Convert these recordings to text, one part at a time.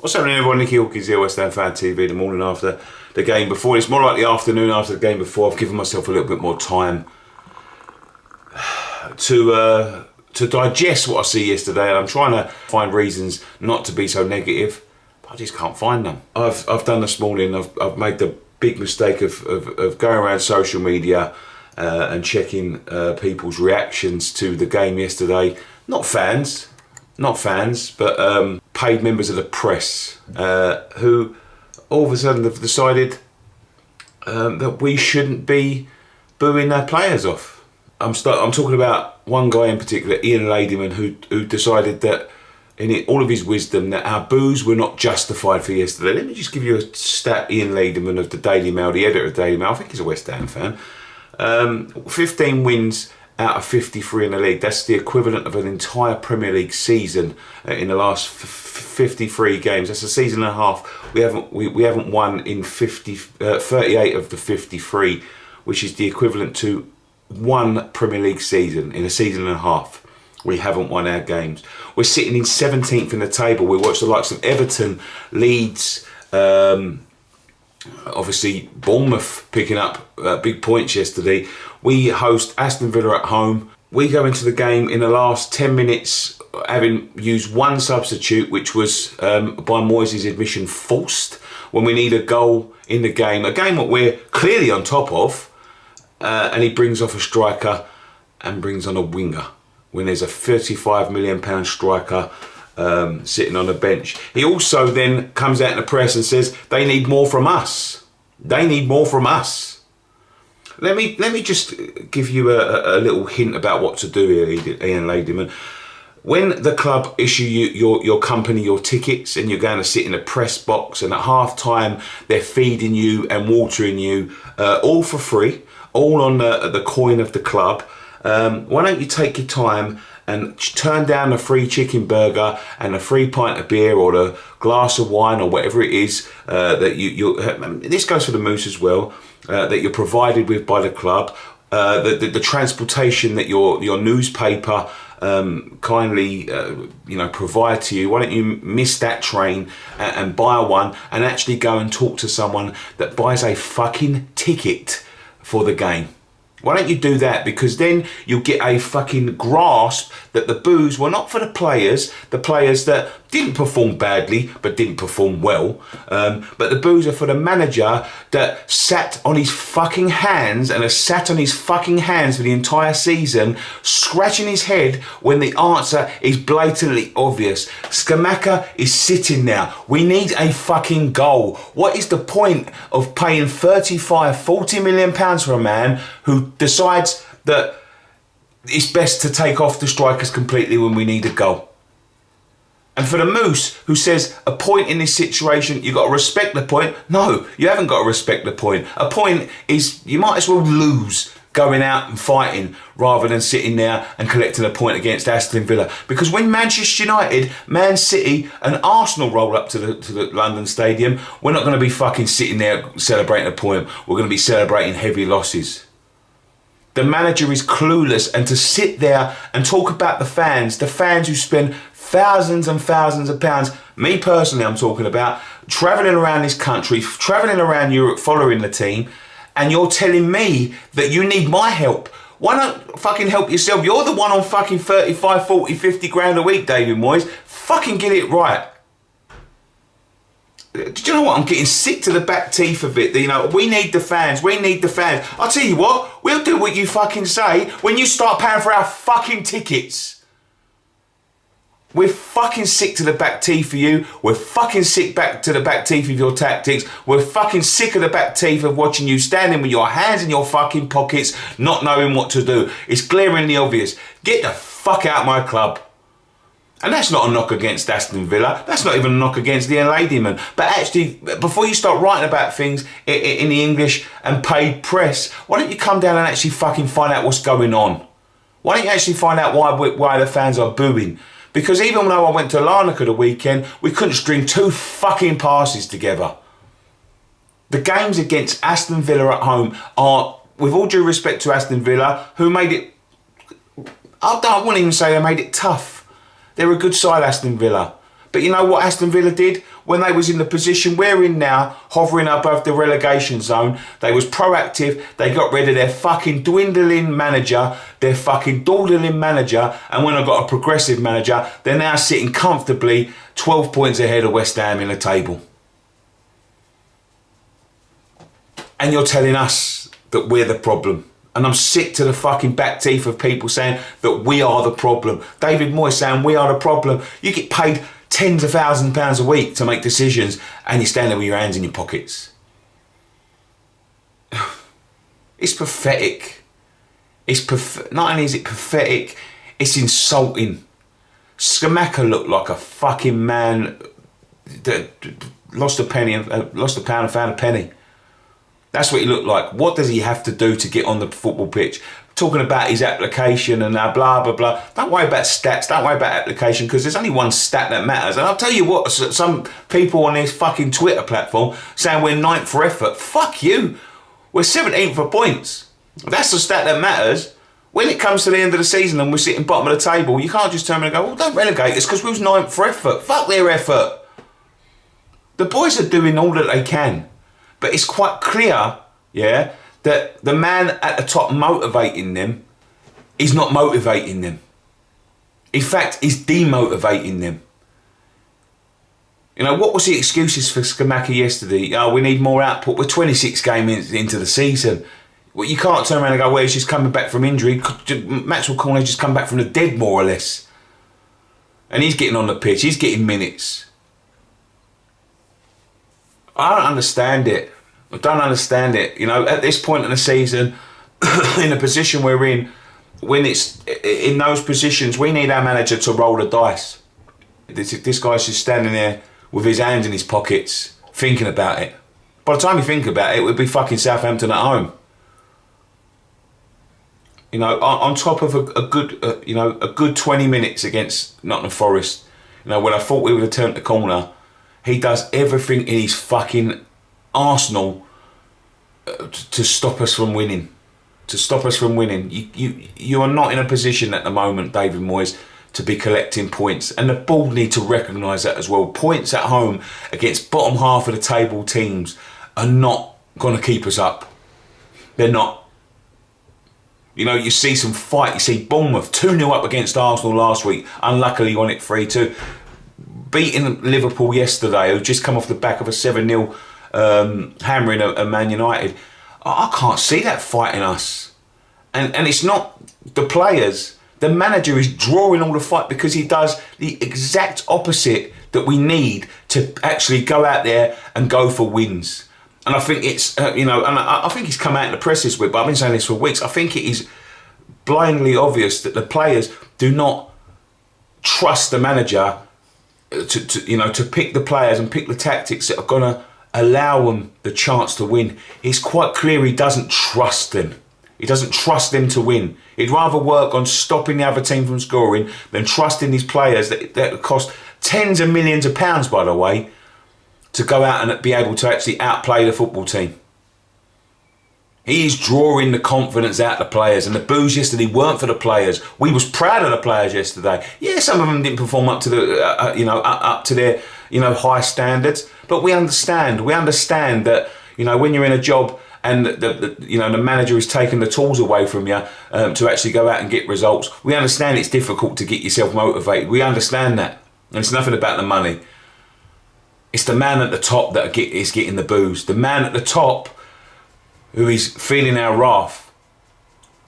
What's happening, everyone? Nicky Hawkins here, West Ham Fan TV, the morning after the game before. It's more like the afternoon after the game before. I've given myself a little bit more time to digest what I see yesterday, and I'm trying to find reasons not to be so negative, but I just can't find them. I've done this morning, I've made the big mistake of going around social media and checking people's reactions to the game yesterday. Not fans, but paid members of the press who all of a sudden have decided that we shouldn't be booing their players off. I'm talking about one guy in particular, Ian Ladyman, who decided that in all of his wisdom that our boos were not justified for yesterday. Let me just give you a stat. Ian Ladyman of the Daily Mail, the editor of Daily Mail, I think he's a West Ham fan. 15 wins out of 53 in the league. That's the equivalent of an entire Premier League season in the last 53 games. That's a season and a half. We haven't won in 38 of the 53, which is the equivalent to one Premier League season. In a season and a half, we haven't won our games. We're sitting in 17th in the table. We watched the likes of Everton, Leeds, obviously Bournemouth picking up big points yesterday. We host Aston Villa at home. We go into the game in the last 10 minutes having used one substitute, which was, by Moyes' admission, forced, when we need a goal in the game. A game that we're clearly on top of, and he brings off a striker and brings on a winger when there's a £35 million striker sitting on the bench. He also then comes out in the press and says they need more from us. They need more from us. Let me just give you a little hint about what to do here, Ian Ladyman. When the club issue you your company your tickets and you're going to sit in a press box, and at half time they're feeding you and watering you all for free, all on the coin of the club, why don't you take your time and turn down the free chicken burger and a free pint of beer or a glass of wine or whatever it is that you this goes for the Moose as well, that you're provided with by the club, the transportation that your newspaper kindly provide to you. Why don't you miss that train and buy one and actually go and talk to someone that buys a fucking ticket for the game? Why don't you do that? Because then you'll get a fucking grasp that the boos were not for the players that didn't perform badly but didn't perform well, but the boos are for the manager that sat on his fucking hands and has sat on his fucking hands for the entire season, scratching his head when the answer is blatantly obvious. Scamacca is sitting now. We need a fucking goal. What is the point of paying 35, 40 million pounds for a man who decides that it's best to take off the strikers completely when we need a goal? And for the Moose, who says a point in this situation, you've got to respect the point. No, you haven't got to respect the point. A point is, you might as well lose going out and fighting rather than sitting there and collecting a point against Aston Villa. Because when Manchester United, Man City and Arsenal roll up to the London Stadium, we're not going to be fucking sitting there celebrating a point. We're going to be celebrating heavy losses. The manager is clueless, and to sit there and talk about the fans who spend thousands and thousands of pounds, me personally I'm talking about, travelling around this country, travelling around Europe following the team, and you're telling me that you need my help. Why not fucking help yourself? You're the one on fucking 35, 40, 50 grand a week, David Moyes. Fucking get it right. Do you know what? I'm getting sick to the back teeth of it. You know, we need the fans. We need the fans. I'll tell you what. We'll do what you fucking say when you start paying for our fucking tickets. We're fucking sick to the back teeth of you. We're fucking sick back to the back teeth of your tactics. We're fucking sick of the back teeth of watching you standing with your hands in your fucking pockets, not knowing what to do. It's glaringly obvious. Get the fuck out of my club. And that's not a knock against Aston Villa. That's not even a knock against Ian Ladyman. But actually, before you start writing about things in the English and paid press, why don't you come down and actually fucking find out what's going on? Why don't you actually find out why the fans are booing? Because even though I went to Larnaca the weekend, we couldn't string two fucking passes together. The games against Aston Villa at home are, with all due respect to Aston Villa, who made it, I wouldn't even say they made it tough. They're a good side, Aston Villa. But you know what Aston Villa did? when they was in the position we're in now, hovering above the relegation zone. They was proactive. They got rid of their fucking dwindling manager, and when I got a progressive manager, they're now sitting comfortably 12 points ahead of West Ham in the table. And you're telling us that we're the problem. And I'm sick to the fucking back teeth of people saying that we are the problem. David Moyes saying we are the problem. You get paid tens of thousands of pounds a week to make decisions and you stand there with your hands in your pockets. It's pathetic. Not only is it pathetic, it's insulting. Scamacca looked like a fucking man that lost a pound and found a penny. That's what he looked like. What does he have to do to get on the football pitch? Talking about his application and blah, blah, blah. Don't worry about stats. Don't worry about application, because there's only one stat that matters. And I'll tell you what, some people on this fucking Twitter platform saying we're 9th for effort. Fuck you. We're 17th for points. That's the stat that matters. When it comes to the end of the season and we're sitting bottom of the table, you can't just turn around and go, well, don't relegate us because we was 9th for effort. Fuck their effort. The boys are doing all that they can. But it's quite clear, yeah, that the man at the top motivating them is not motivating them. In fact, he's demotivating them. You know, what was the excuses for Scamacca yesterday? Oh, we need more output. We're 26 games into the season. Well, you can't turn around and go, well, he's just coming back from injury. Maxwell Cornet's just come back from the dead, more or less. And he's getting on the pitch. He's getting minutes. I don't understand it. I don't understand it. You know, at this point in the season, in the position we're in, when it's in those positions, we need our manager to roll the dice. This guy's just standing there with his hands in his pockets, thinking about it. By the time you think about it, it would be fucking Southampton at home. You know, on top of a good 20 minutes against Nottingham Forest. You know, when I thought we would have turned the corner, he does everything in his fucking arsenal to stop us from winning. To stop us from winning. You are not in a position at the moment, David Moyes, to be collecting points. And the board need to recognise that as well. Points at home against bottom half of the table teams are not going to keep us up. They're not. You know, you see some fight. You see Bournemouth 2-0 up against Arsenal last week. Unluckily won it 3-2. Beating Liverpool yesterday, who just come off the back of a 7-0 hammering at Man United. I can't see that fighting us. And it's not the players. The manager is drawing all the fight because he does the exact opposite that we need to actually go out there and go for wins. And I think it's, and I think he's come out in the press this week, but I've been saying this for weeks. I think it is blindly obvious that the players do not trust the manager to pick the players and pick the tactics that are going to allow them the chance to win. It's quite clear he doesn't trust them. He doesn't trust them to win. He'd rather work on stopping the other team from scoring than trusting these players that cost tens of millions of pounds, by the way, to go out and be able to actually outplay the football team. He's drawing the confidence out of the players, and the boos yesterday weren't for the players. We was proud of the players yesterday. Yeah, some of them didn't perform up to the, up to their, high standards. But we understand. We understand that, when you're in a job and the manager is taking the tools away from you to actually go out and get results. We understand it's difficult to get yourself motivated. We understand that, and it's nothing about the money. It's the man at the top that is getting the boos. The man at the top who is feeling our wrath.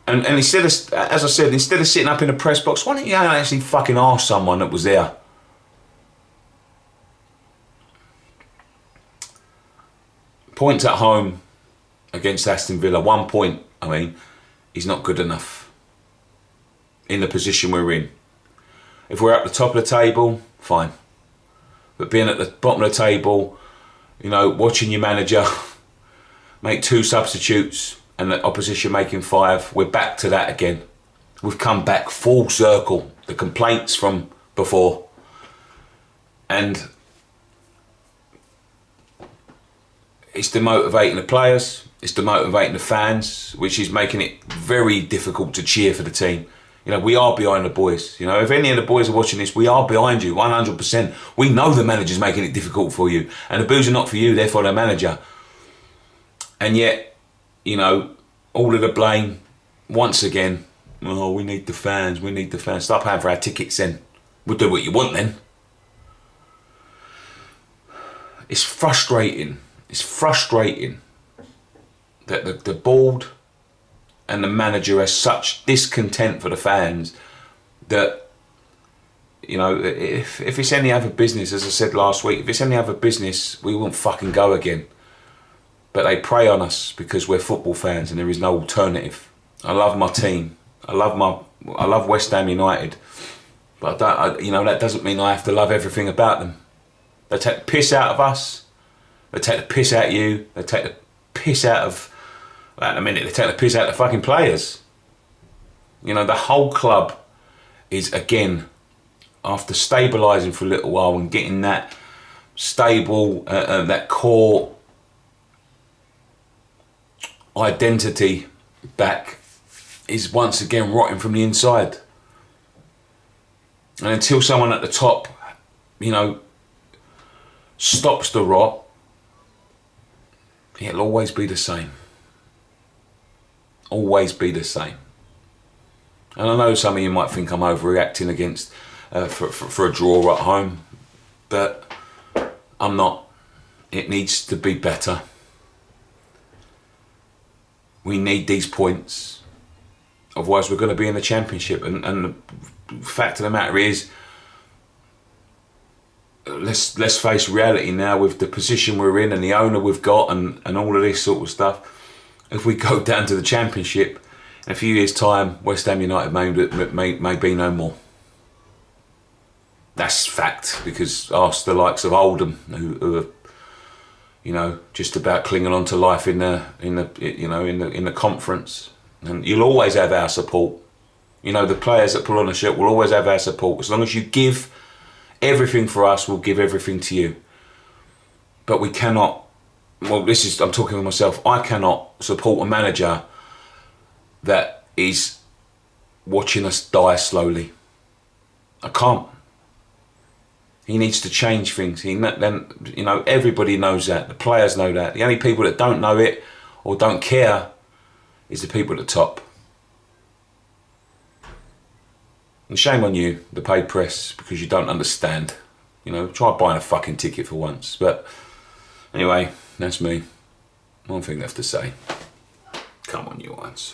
And instead of, as I said, instead of sitting up in the press box, why don't you actually fucking ask someone that was there? Points at home against Aston Villa. 1 point, is not good enough in the position we're in. If we're at the top of the table, fine. But being at the bottom of the table, watching your manager make 2 substitutes and the opposition making 5, we're back to that again. We've come back full circle. The complaints from before. And it's demotivating the players, it's demotivating the fans, which is making it very difficult to cheer for the team. You know, we are behind the boys. You know, if any of the boys are watching this, we are behind you, 100%. We know the manager's making it difficult for you. And the boos are not for you, they're for the manager. And yet, you know, all of the blame, once again, oh, we need the fans, we need the fans. Stop paying for our tickets then. We'll do what you want then. It's frustrating. It's frustrating that the board and the manager has such discontent for the fans that, you know, if it's any other business, as I said last week, if it's any other business, we won't fucking go again. But they prey on us because we're football fans and there is no alternative. I love my team. I love West Ham United. But you know, that doesn't mean I have to love everything about them. They take the piss out of us. They take the piss out of you. They take the piss out of, in a minute, they take the piss out of the fucking players. You know, the whole club is, again, after stabilising for a little while and getting that stable, that core identity back, is once again rotting from the inside. And until someone at the top, you know, stops the rot, it'll always be the same. Always be the same. And I know some of you might think I'm overreacting against for a draw at home, but I'm not. It needs to be better. We need these points, otherwise we're going to be in the Championship. And the fact of the matter is, let's face reality now, with the position we're in and the owner we've got and all of this sort of stuff. If we go down to the Championship, in a few years' time, West Ham United may be no more. That's fact, because ask the likes of Oldham, who are, you know, just about clinging on to life in the conference, and you'll always have our support. You know, the players that pull on the shirt will always have our support. As long as you give everything for us, we'll give everything to you. But we cannot. Well, I'm talking for myself. I cannot support a manager that is watching us die slowly. I can't. He needs to change things. Then, you know, everybody knows that. The players know that. The only people that don't know it or don't care is the people at the top. And shame on you, the paid press, because you don't understand. You know, try buying a fucking ticket for once. But anyway, that's me. One thing left to say. Come on, you ones.